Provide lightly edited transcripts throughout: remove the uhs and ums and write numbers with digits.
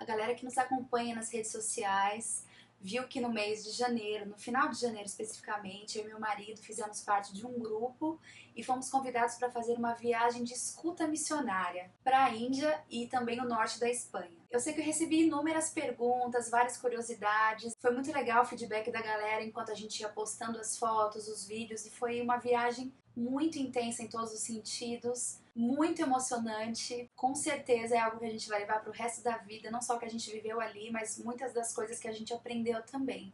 A galera que nos acompanha nas redes sociais viu que no mês de janeiro, no final de janeiro especificamente, eu e meu marido fizemos parte de um grupo e fomos convidados para fazer uma viagem de escuta missionária para a Índia e também o norte da Espanha. Eu sei que eu recebi inúmeras perguntas, várias curiosidades. Foi muito legal o feedback da galera enquanto a gente ia postando as fotos, os vídeos, e foi uma viagem muito intensa em todos os sentidos, muito emocionante. Com certeza é algo que a gente vai levar para o resto da vida, não só o que a gente viveu ali, mas muitas das coisas que a gente aprendeu também.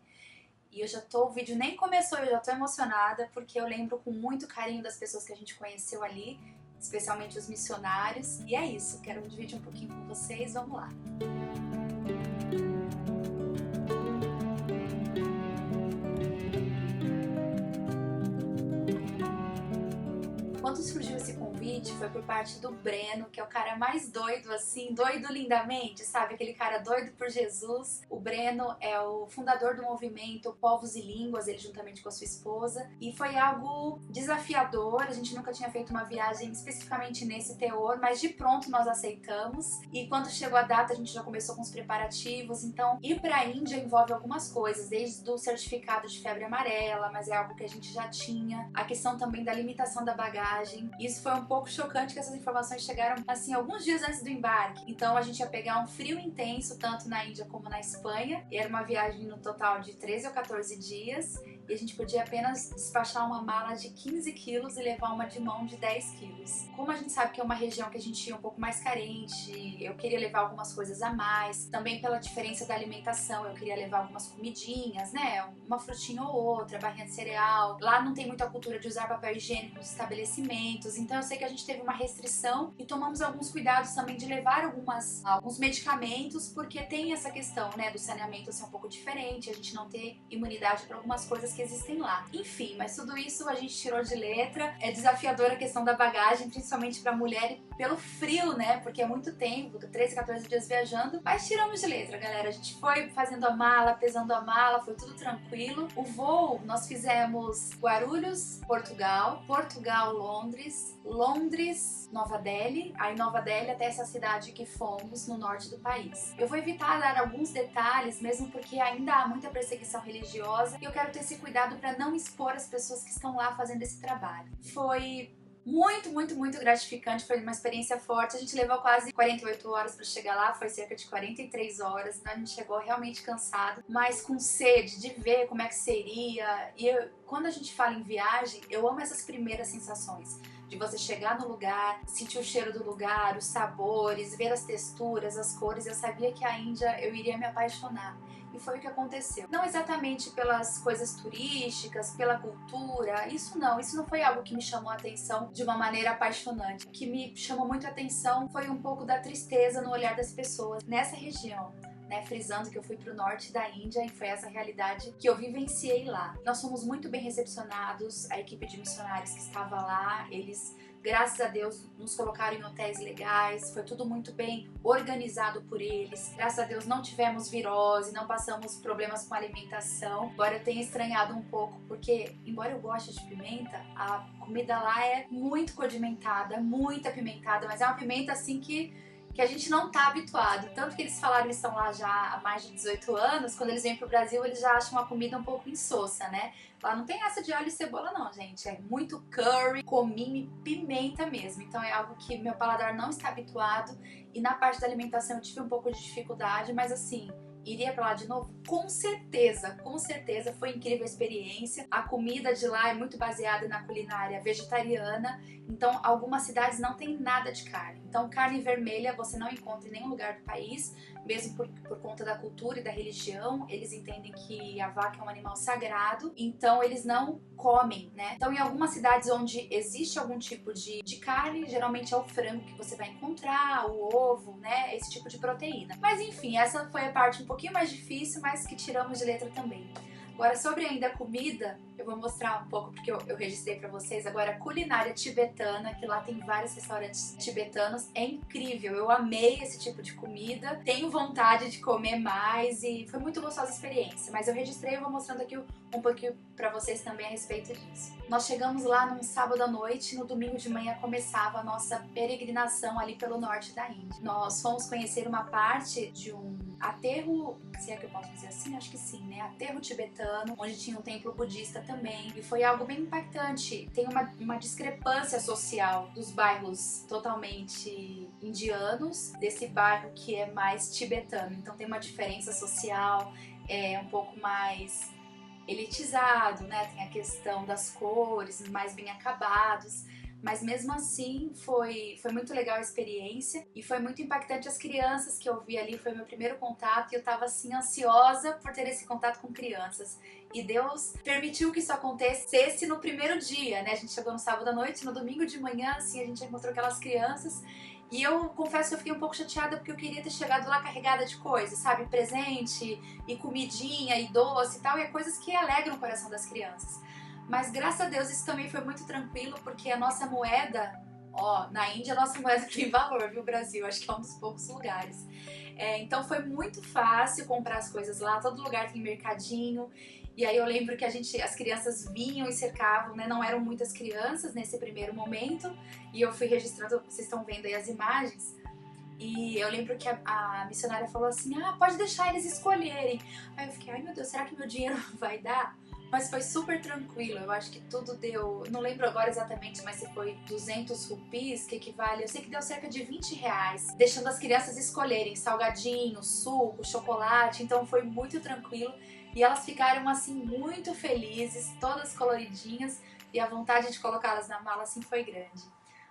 E o vídeo nem começou, eu já tô emocionada, porque eu lembro com muito carinho das pessoas que a gente conheceu ali, especialmente os missionários. E é isso, quero dividir um pouquinho com vocês, vamos lá. Quando surgiu esse convite, foi por parte do Breno, que é o cara mais doido, assim, doido lindamente, sabe? Aquele cara doido por Jesus. O Breno é o fundador do movimento Povos e Línguas, ele juntamente com a sua esposa. E foi algo desafiador, a gente nunca tinha feito uma viagem especificamente nesse teor, mas de pronto nós aceitamos. E quando chegou a data, a gente já começou com os preparativos. Então, ir para a Índia envolve algumas coisas, desde o certificado de febre amarela, mas é algo que a gente já tinha. A questão também da limitação da bagagem. Isso foi um pouco chocante, que essas informações chegaram assim alguns dias antes do embarque. Então a gente ia pegar um frio intenso tanto na Índia como na Espanha. E era uma viagem no total de 13 ou 14 dias e a gente podia apenas despachar uma mala de 15 quilos e levar uma de mão de 10 quilos. Como a gente sabe que é uma região que a gente ia um pouco mais carente, eu queria levar algumas coisas a mais. Também pela diferença da alimentação, eu queria levar algumas comidinhas, né? Uma frutinha ou outra, barrinha de cereal. Lá não tem muita cultura de usar papel higiênico nos estabelecimentos. Então eu sei que a gente teve uma restrição e tomamos alguns cuidados também de levar alguns medicamentos, porque tem essa questão, né, do saneamento ser um pouco diferente, a gente não ter imunidade para algumas coisas que existem lá. Enfim, mas tudo isso a gente tirou de letra. É desafiadora a questão da bagagem, principalmente para mulher e pelo frio, né, porque é muito tempo, 13, 14 dias viajando, mas tiramos de letra, galera. A gente foi fazendo a mala, pesando a mala, foi tudo tranquilo. O voo, nós fizemos Guarulhos, Portugal, Londres, Nova Delhi, aí Nova Delhi até essa cidade que fomos no norte do país. Eu vou evitar dar alguns detalhes, mesmo porque ainda há muita perseguição religiosa e eu quero ter esse cuidado para não expor as pessoas que estão lá fazendo esse trabalho. Foi muito gratificante, foi uma experiência forte. A gente levou quase 48 horas para chegar lá, foi cerca de 43 horas, então a gente chegou realmente cansado, mas com sede de ver como é que seria. E quando a gente fala em viagem, eu amo essas primeiras sensações, de você chegar no lugar, sentir o cheiro do lugar, os sabores, ver as texturas, as cores. Eu sabia que a Índia eu iria me apaixonar. E foi o que aconteceu. Não exatamente pelas coisas turísticas, pela cultura, isso não foi algo que me chamou a atenção de uma maneira apaixonante. O que me chamou muito a atenção foi um pouco da tristeza no olhar das pessoas nessa região. Né, frisando que eu fui para o norte da Índia e foi essa realidade que eu vivenciei lá. Nós fomos muito bem recepcionados, a equipe de missionários que estava lá, eles, graças a Deus, nos colocaram em hotéis legais, foi tudo muito bem organizado por eles. Graças a Deus não tivemos virose, não passamos problemas com alimentação, embora eu tenha estranhado um pouco, porque embora eu goste de pimenta, a comida lá é muito condimentada, muito apimentada, mas é uma pimenta assim que a gente não tá habituado. Tanto que eles falaram que eles estão lá já há mais de 18 anos, quando eles vêm pro Brasil eles já acham a comida um pouco insossa, né? Lá não tem essa de alho e cebola não, gente. É muito curry, cominho e pimenta mesmo. Então é algo que meu paladar não está habituado. E na parte da alimentação eu tive um pouco de dificuldade, mas assim, iria pra lá de novo? Com certeza, foi incrível a experiência. A comida de lá é muito baseada na culinária vegetariana, então algumas cidades não tem nada de carne. Então carne vermelha você não encontra em nenhum lugar do país, mesmo por conta da cultura e da religião. Eles entendem que a vaca é um animal sagrado, então eles não comem, né? Então em algumas cidades onde existe algum tipo de carne, geralmente é o frango que você vai encontrar, o ovo, né? Esse tipo de proteína. Mas enfim, essa foi a parte um pouquinho mais difícil, mas que tiramos de letra também. Agora, sobre ainda a comida, eu vou mostrar um pouco, porque eu registrei pra vocês agora a culinária tibetana, que lá tem vários restaurantes tibetanos. É incrível, eu amei esse tipo de comida, tenho vontade de comer mais e foi muito gostosa a experiência. Mas eu registrei e vou mostrando aqui um pouquinho pra vocês também a respeito disso. Nós chegamos lá num sábado à noite, no domingo de manhã começava a nossa peregrinação ali pelo norte da Índia. Nós fomos conhecer uma parte de um aterro, se é que eu posso dizer assim, acho que sim, né? Aterro tibetano, onde tinha um templo budista também. E foi algo bem impactante. Tem uma discrepância social dos bairros totalmente indianos, desse bairro que é mais tibetano. Então tem uma diferença social, um pouco mais elitizado, né? Tem a questão das cores mais bem acabados. Mas mesmo assim foi muito legal a experiência e foi muito impactante as crianças que eu vi ali, foi meu primeiro contato e eu tava assim ansiosa por ter esse contato com crianças. E Deus permitiu que isso acontecesse no primeiro dia, né? A gente chegou no sábado à noite, no domingo de manhã, assim, a gente encontrou aquelas crianças. E eu confesso que eu fiquei um pouco chateada porque eu queria ter chegado lá carregada de coisas, sabe? Presente e comidinha e doce e tal, e é coisas que alegram o coração das crianças. Mas graças a Deus isso também foi muito tranquilo, porque a nossa moeda, na Índia a nossa moeda tem valor, viu, Brasil? Acho que é um dos poucos lugares. Então foi muito fácil comprar as coisas lá, todo lugar tem mercadinho. E aí eu lembro que as crianças vinham e cercavam, né? Não eram muitas crianças nesse primeiro momento. E eu fui registrando, vocês estão vendo aí as imagens. E eu lembro que a missionária falou assim, pode deixar eles escolherem. Aí eu fiquei, ai meu Deus, será que meu dinheiro vai dar? Mas foi super tranquilo, eu acho que tudo deu, não lembro agora exatamente, mas se foi 200 rupis, que equivale, eu sei que deu cerca de 20 reais, deixando as crianças escolherem salgadinho, suco, chocolate, então foi muito tranquilo e elas ficaram assim muito felizes, todas coloridinhas e a vontade de colocá-las na mala assim foi grande.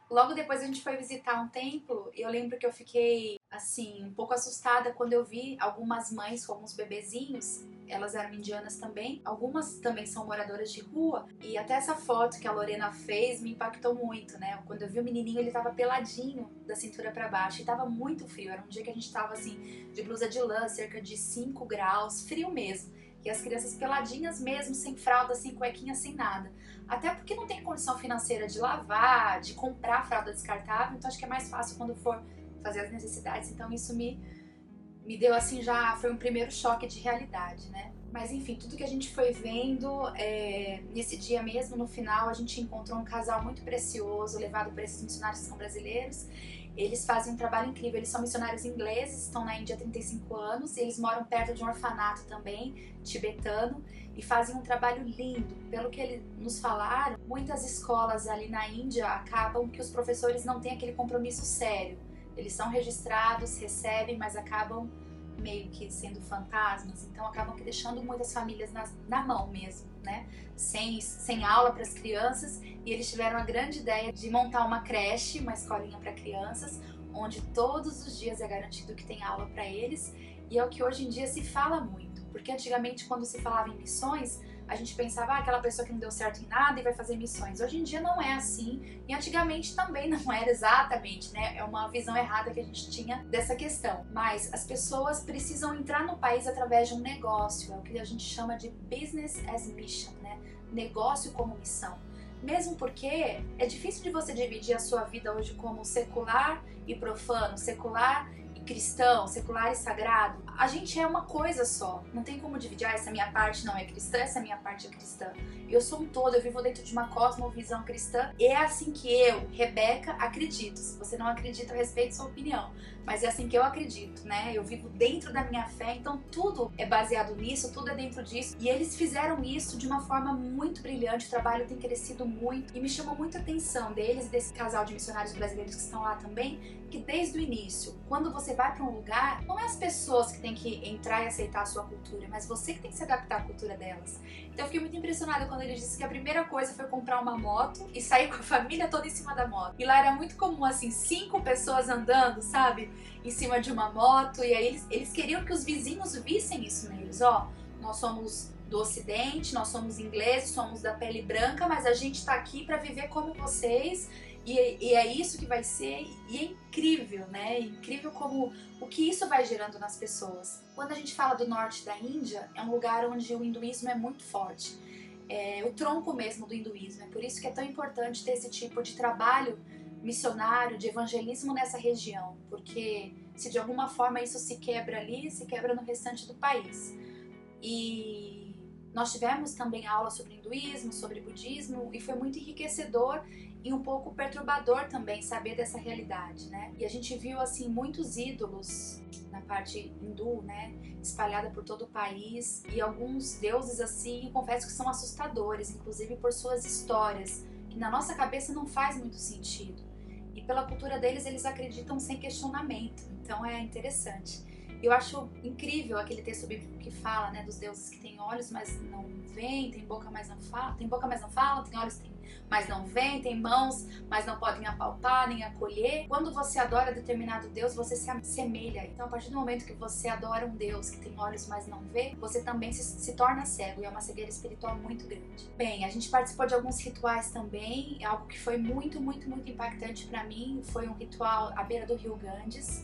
Logo depois a gente foi visitar um templo e eu lembro que eu fiquei assim um pouco assustada quando eu vi algumas mães com alguns bebezinhos. Elas eram indianas também, algumas também são moradoras de rua e até essa foto que a Lorena fez me impactou muito, né? Quando eu vi o menininho, ele tava peladinho da cintura pra baixo e tava muito frio, era um dia que a gente tava assim de blusa de lã, cerca de 5 graus, frio mesmo. E as crianças peladinhas mesmo, sem fralda, sem cuequinha, sem nada. Até porque não tem condição financeira de lavar, de comprar fralda descartável, então acho que é mais fácil quando for fazer as necessidades. Então isso me deu assim, já foi um primeiro choque de realidade, né? Mas enfim, tudo que a gente foi vendo, nesse dia mesmo, no final, a gente encontrou um casal muito precioso, levado por esses missionários que são brasileiros. Eles fazem um trabalho incrível, eles são missionários ingleses, estão na Índia há 35 anos, e eles moram perto de um orfanato também, tibetano, e fazem um trabalho lindo. Pelo que eles nos falaram, muitas escolas ali na Índia acabam que os professores não têm aquele compromisso sério. Eles são registrados, recebem, mas acabam meio que sendo fantasmas, então acabam que deixando muitas famílias na mão mesmo, né? Sem aula para as crianças, e eles tiveram a grande ideia de montar uma creche, uma escolinha para crianças, onde todos os dias é garantido que tem aula para eles, e é o que hoje em dia se fala muito, porque antigamente quando se falava em missões, a gente pensava, aquela pessoa que não deu certo em nada e vai fazer missões. Hoje em dia não é assim, e antigamente também não era exatamente, né? É uma visão errada que a gente tinha dessa questão. Mas as pessoas precisam entrar no país através de um negócio, é o que a gente chama de business as mission, né? Negócio como missão. Mesmo porque é difícil de você dividir a sua vida hoje como secular e profano, secular e cristão, secular e sagrado. A gente é uma coisa só, não tem como dividir, essa minha parte não é cristã, essa minha parte é cristã. Eu sou um todo, eu vivo dentro de uma cosmovisão cristã e é assim que eu, Rebeca, acredito. Se você não acredita, eu respeito sua opinião, mas é assim que eu acredito, né? Eu vivo dentro da minha fé, então tudo é baseado nisso, tudo é dentro disso. E eles fizeram isso de uma forma muito brilhante, o trabalho tem crescido muito e me chamou muita atenção deles e desse casal de missionários brasileiros que estão lá também, que desde o início, quando você vai para um lugar, não é as pessoas que têm que entrar e aceitar a sua cultura, mas você que tem que se adaptar à cultura delas. Então eu fiquei muito impressionada quando ele disse que a primeira coisa foi comprar uma moto e sair com a família toda em cima da moto. E lá era muito comum, assim, 5 pessoas andando, sabe? Em cima de uma moto, e aí eles queriam que os vizinhos vissem isso neles, nós somos do Ocidente, nós somos ingleses, somos da pele branca, mas a gente tá aqui para viver como vocês E é isso que vai ser, e é incrível, né? É incrível como o que isso vai gerando nas pessoas. Quando a gente fala do norte da Índia, é um lugar onde o hinduísmo é muito forte. É o tronco mesmo do hinduísmo. É por isso que é tão importante ter esse tipo de trabalho missionário, de evangelismo nessa região, porque se de alguma forma isso se quebra ali, se quebra no restante do país. E nós tivemos também aula sobre hinduísmo, sobre budismo, e foi muito enriquecedor e um pouco perturbador também saber dessa realidade, né? E a gente viu assim muitos ídolos na parte hindu, né, espalhada por todo o país, e alguns deuses assim, confesso que são assustadores, inclusive por suas histórias, que na nossa cabeça não faz muito sentido. E pela cultura deles, eles acreditam sem questionamento. Então é interessante. Eu acho incrível aquele texto bíblico que fala, né, dos deuses que têm olhos, mas não veem, tem boca, mas não falam, tem boca, mas não falam, tem olhos, mas não veem, tem mãos, mas não podem apalpar, nem acolher. Quando você adora determinado Deus, você se assemelha. Então, a partir do momento que você adora um Deus que tem olhos, mas não vê, você também se torna cego, e é uma cegueira espiritual muito grande. Bem, a gente participou de alguns rituais também, algo que foi muito, muito, muito impactante para mim, foi um ritual à beira do rio Ganges.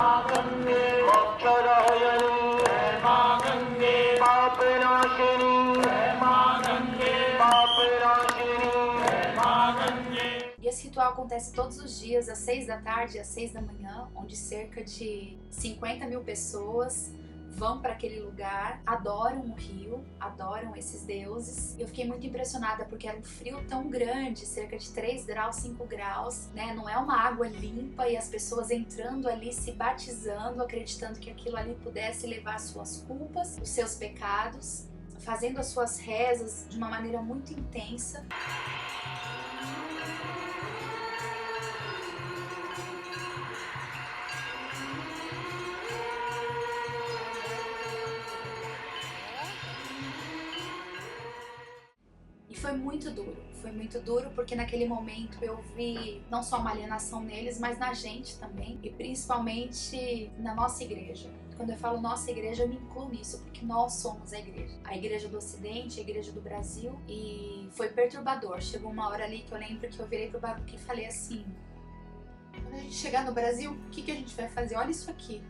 E esse ritual acontece todos os dias, às 6 da tarde e às 6 da manhã, onde cerca de 50 mil pessoas vão para aquele lugar, adoram o rio, adoram esses deuses. Eu fiquei muito impressionada porque era um frio tão grande, cerca de 3 graus, 5 graus, né? Não é uma água limpa, e as pessoas entrando ali, se batizando, acreditando que aquilo ali pudesse levar as suas culpas, os seus pecados, fazendo as suas rezas de uma maneira muito intensa. Foi muito duro porque naquele momento eu vi não só uma alienação neles, mas na gente também, e principalmente na nossa igreja. Quando eu falo nossa igreja, eu me incluo nisso, porque nós somos a igreja do Ocidente, a igreja do Brasil, e foi perturbador. Chegou uma hora ali que eu lembro que eu virei pro Baruque e falei assim: quando a gente chegar no Brasil, o que a gente vai fazer? Olha isso aqui.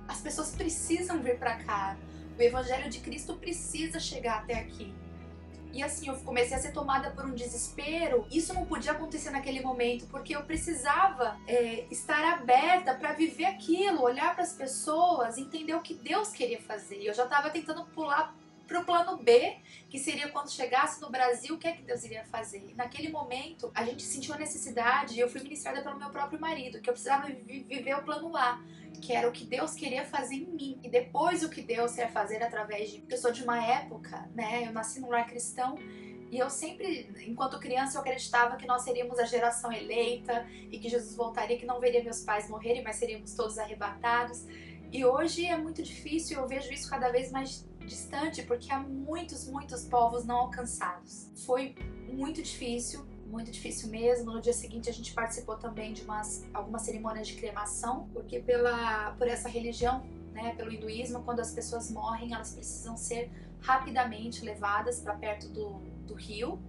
As pessoas precisam vir pra cá. O evangelho de Cristo precisa chegar até aqui. E assim, eu comecei a ser tomada por um desespero. Isso não podia acontecer naquele momento, porque eu precisava estar aberta para viver aquilo, olhar para as pessoas, entender o que Deus queria fazer. E eu já estava tentando pular pro plano B, que seria quando chegasse no Brasil, o que é que Deus iria fazer. E naquele momento, a gente sentiu a necessidade, e eu fui ministrada pelo meu próprio marido, que eu precisava viver o plano A, que era o que Deus queria fazer em mim, e depois o que Deus quer fazer através de mim. Eu sou de uma época, né, eu nasci num lar cristão, e eu sempre, enquanto criança, eu acreditava que nós seríamos a geração eleita, e que Jesus voltaria, que não veria meus pais morrerem, mas seríamos todos arrebatados. E hoje é muito difícil, eu vejo isso cada vez mais distante, porque há muitos povos não alcançados. Foi muito difícil mesmo. No dia seguinte a gente participou também de algumas cerimônias de cremação, porque por essa religião, né, pelo hinduísmo, quando as pessoas morrem, elas precisam ser rapidamente levadas para perto do rio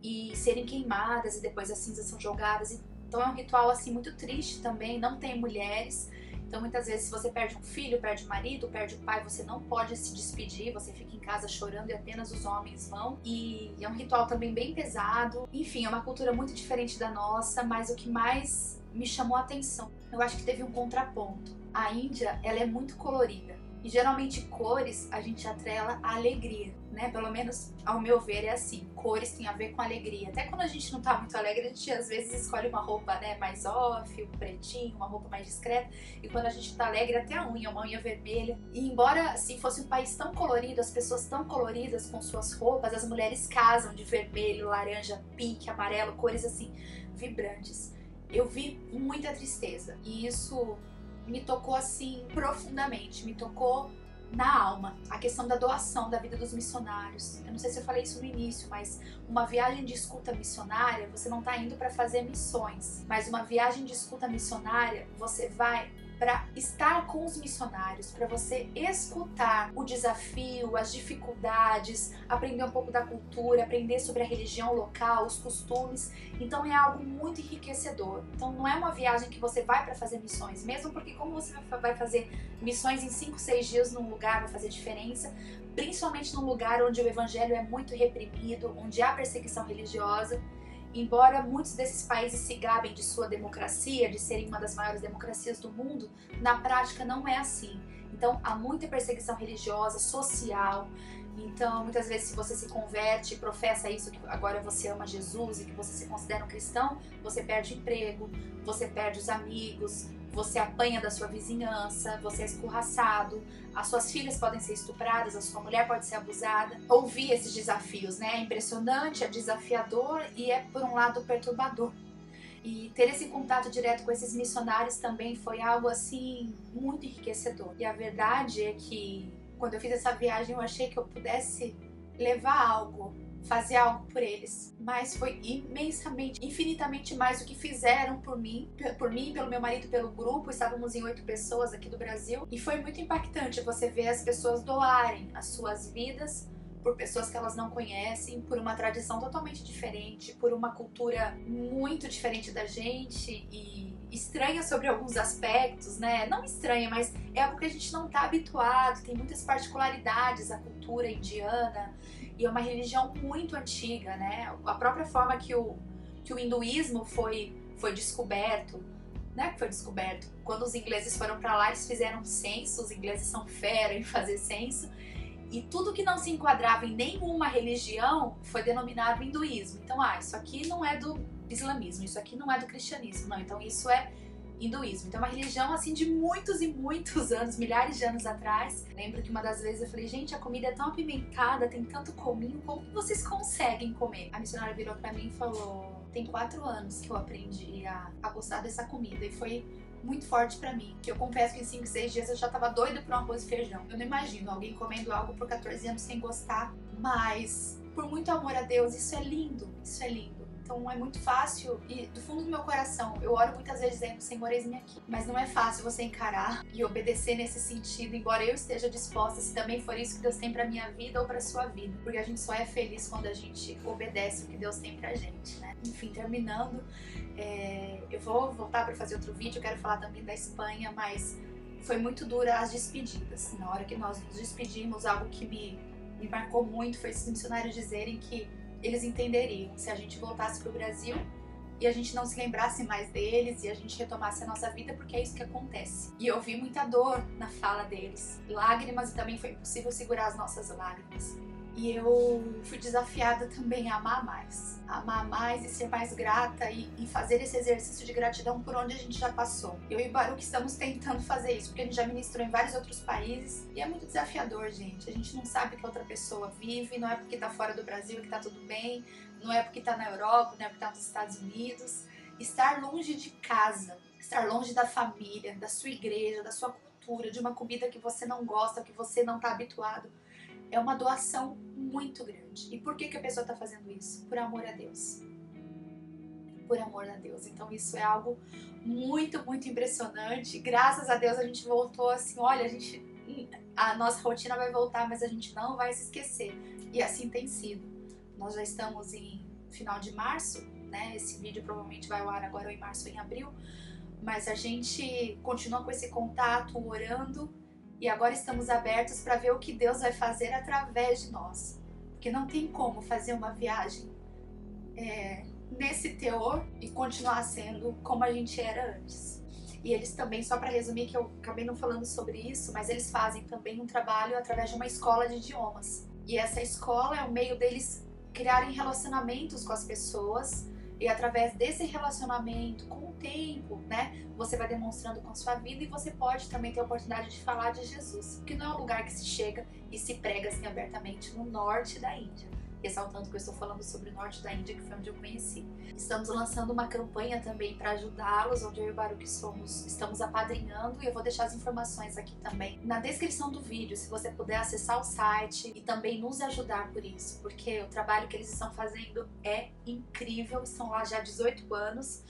e serem queimadas, e depois as cinzas são jogadas. Então é um ritual assim muito triste também, não tem mulheres. Então muitas vezes, se você perde um filho, perde o marido, perde o pai, você não pode se despedir, você fica em casa chorando e apenas os homens vão. E é um ritual também bem pesado. Enfim, é uma cultura muito diferente da nossa, mas o que mais me chamou a atenção, eu acho que teve um contraponto. A Índia, ela é muito colorida. E geralmente cores a gente atrela a alegria, né? Pelo menos ao meu ver é assim, cores tem a ver com alegria. Até quando a gente não tá muito alegre, a gente às vezes escolhe uma roupa, né, mais off, um pretinho, uma roupa mais discreta. E quando a gente tá alegre, até uma unha vermelha. E embora assim fosse um país tão colorido, as pessoas tão coloridas com suas roupas, as mulheres casam de vermelho, laranja, pink, amarelo, cores assim vibrantes. Eu vi muita tristeza, e isso me tocou assim profundamente, me tocou na alma. A questão da doação da vida dos missionários. Eu não sei se eu falei isso no início, mas uma viagem de escuta missionária, você não está indo para fazer missões, mas uma viagem de escuta missionária, você vai para estar com os missionários, para você escutar o desafio, as dificuldades, aprender um pouco da cultura, aprender sobre a religião local, os costumes. Então é algo muito enriquecedor. Então não é uma viagem que você vai para fazer missões, mesmo porque como você vai fazer missões em 5, 6 dias num lugar vai fazer diferença, principalmente num lugar onde o evangelho é muito reprimido, onde há perseguição religiosa. Embora muitos desses países se gabem de sua democracia, de serem uma das maiores democracias do mundo, na prática não é assim. Então há muita perseguição religiosa, social. Então muitas vezes se você se converte e professa isso, que agora você ama Jesus e que você se considera um cristão, você perde emprego, você perde os amigos, você apanha da sua vizinhança, você é escorraçado, as suas filhas podem ser estupradas, a sua mulher pode ser abusada. Ouvir esses desafios, né? É impressionante, é desafiador e é, por um lado, perturbador. E ter esse contato direto com esses missionários também foi algo, assim, muito enriquecedor. E a verdade é que, quando eu fiz essa viagem, eu achei que eu pudesse levar algo, fazer algo por eles, mas foi imensamente, infinitamente mais do que fizeram por mim, pelo meu marido, pelo grupo. Estávamos em 8 pessoas aqui do Brasil e foi muito impactante você ver as pessoas doarem as suas vidas por pessoas que elas não conhecem, por uma tradição totalmente diferente, por uma cultura muito diferente da gente e estranha sobre alguns aspectos, né? Não estranha, mas é algo que a gente não está habituado, tem muitas particularidades a cultura indiana. E é uma religião muito antiga, né? A própria forma que o hinduísmo foi descoberto, né? Que foi descoberto. Quando os ingleses foram para lá, eles fizeram um censo. Os ingleses são fera em fazer censo. E tudo que não se enquadrava em nenhuma religião foi denominado hinduísmo. Então, isso aqui não é do islamismo, isso aqui não é do cristianismo. Não, então isso é hinduísmo. Então é uma religião assim de muitos e muitos anos, milhares de anos atrás. Lembro que uma das vezes eu falei, gente, a comida é tão apimentada, tem tanto cominho, como que vocês conseguem comer? A missionária virou pra mim e falou, tem 4 anos que eu aprendi a gostar dessa comida e foi muito forte pra mim, que eu confesso que em 5, 6 dias eu já tava doida por um arroz e feijão. Eu não imagino alguém comendo algo por 14 anos sem gostar, mas por muito amor a Deus, isso é lindo, isso é lindo. Então é muito fácil e do fundo do meu coração eu oro muitas vezes dizendo, Senhor, eis-me aqui. Mas não é fácil você encarar e obedecer nesse sentido, embora eu esteja disposta, se também for isso que Deus tem pra minha vida ou pra sua vida. Porque a gente só é feliz quando a gente obedece o que Deus tem pra gente, né? Enfim, terminando, eu vou voltar pra fazer outro vídeo, eu quero falar também da Espanha, mas foi muito dura as despedidas. Na hora que nós nos despedimos, algo que me marcou muito foi esses missionários dizerem que eles entenderiam se a gente voltasse pro Brasil e a gente não se lembrasse mais deles e a gente retomasse a nossa vida, porque é isso que acontece. E eu vi muita dor na fala deles, lágrimas, e também foi impossível segurar as nossas lágrimas. E eu fui desafiada também a amar mais e ser mais grata e fazer esse exercício de gratidão por onde a gente já passou. Eu e o Baruch estamos tentando fazer isso, porque a gente já ministrou em vários outros países e é muito desafiador, gente. A gente não sabe o que a outra pessoa vive, não é porque tá fora do Brasil que tá tudo bem, não é porque tá na Europa, não é porque tá nos Estados Unidos. Estar longe de casa, estar longe da família, da sua igreja, da sua cultura, de uma comida que você não gosta, que você não tá habituado, é uma doação muito grande. E por que a pessoa está fazendo isso? Por amor a Deus. Por amor a Deus. Então isso é algo muito, muito impressionante. Graças a Deus a gente voltou assim, olha, a nossa rotina vai voltar, mas a gente não vai se esquecer. E assim tem sido. Nós já estamos em final de março, né? Esse vídeo provavelmente vai ao ar agora ou em março ou em abril. Mas a gente continua com esse contato, orando. E agora estamos abertos para ver o que Deus vai fazer através de nós. Porque não tem como fazer uma viagem nesse teor e continuar sendo como a gente era antes. E eles também, só para resumir, que eu acabei não falando sobre isso, mas eles fazem também um trabalho através de uma escola de idiomas. E essa escola é o meio deles criarem relacionamentos com as pessoas. E através desse relacionamento, com o tempo, né, você vai demonstrando com a sua vida e você pode também ter a oportunidade de falar de Jesus. Porque não é um lugar que se chega e se prega assim abertamente no norte da Índia. Ressaltando que eu estou falando sobre o norte da Índia, que foi onde eu conheci. Estamos lançando uma campanha também para ajudá-los, onde eu e o Baruch estamos apadrinhando, e eu vou deixar as informações aqui também na descrição do vídeo, se você puder acessar o site e também nos ajudar por isso, porque o trabalho que eles estão fazendo é incrível, estão lá já há 18 anos,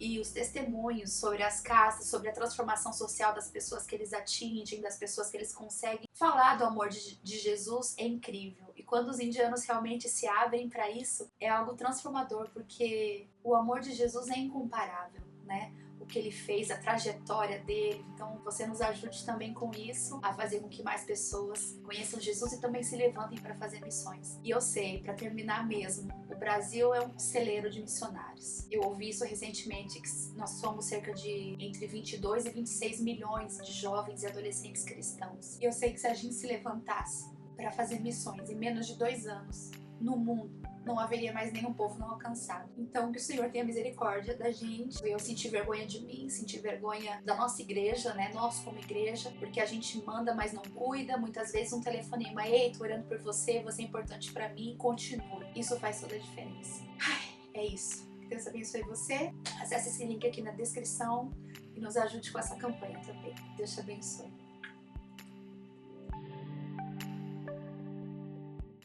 e os testemunhos sobre as castas, sobre a transformação social das pessoas que eles atingem, das pessoas que eles conseguem falar do amor de Jesus é incrível. E quando os indianos realmente se abrem para isso, é algo transformador, porque o amor de Jesus é incomparável, né? O que ele fez, a trajetória dele. Então você nos ajude também com isso, a fazer com que mais pessoas conheçam Jesus e também se levantem para fazer missões. E eu sei, para terminar mesmo, o Brasil é um celeiro de missionários. Eu ouvi isso recentemente, que nós somos cerca de entre 22 e 26 milhões de jovens e adolescentes cristãos. E eu sei que se a gente se levantasse para fazer missões em menos de 2 anos no mundo, não haveria mais nenhum povo não alcançado. Então que o Senhor tenha misericórdia da gente. Eu senti vergonha de mim, senti vergonha da nossa igreja, né? Nós como igreja, porque a gente manda, mas não cuida. Muitas vezes um telefonema, ei, tô orando por você, você é importante pra mim, continue. Isso faz toda a diferença. Ai, é isso. Que Deus abençoe você. Acesse esse link aqui na descrição e nos ajude com essa campanha também. Deus te abençoe.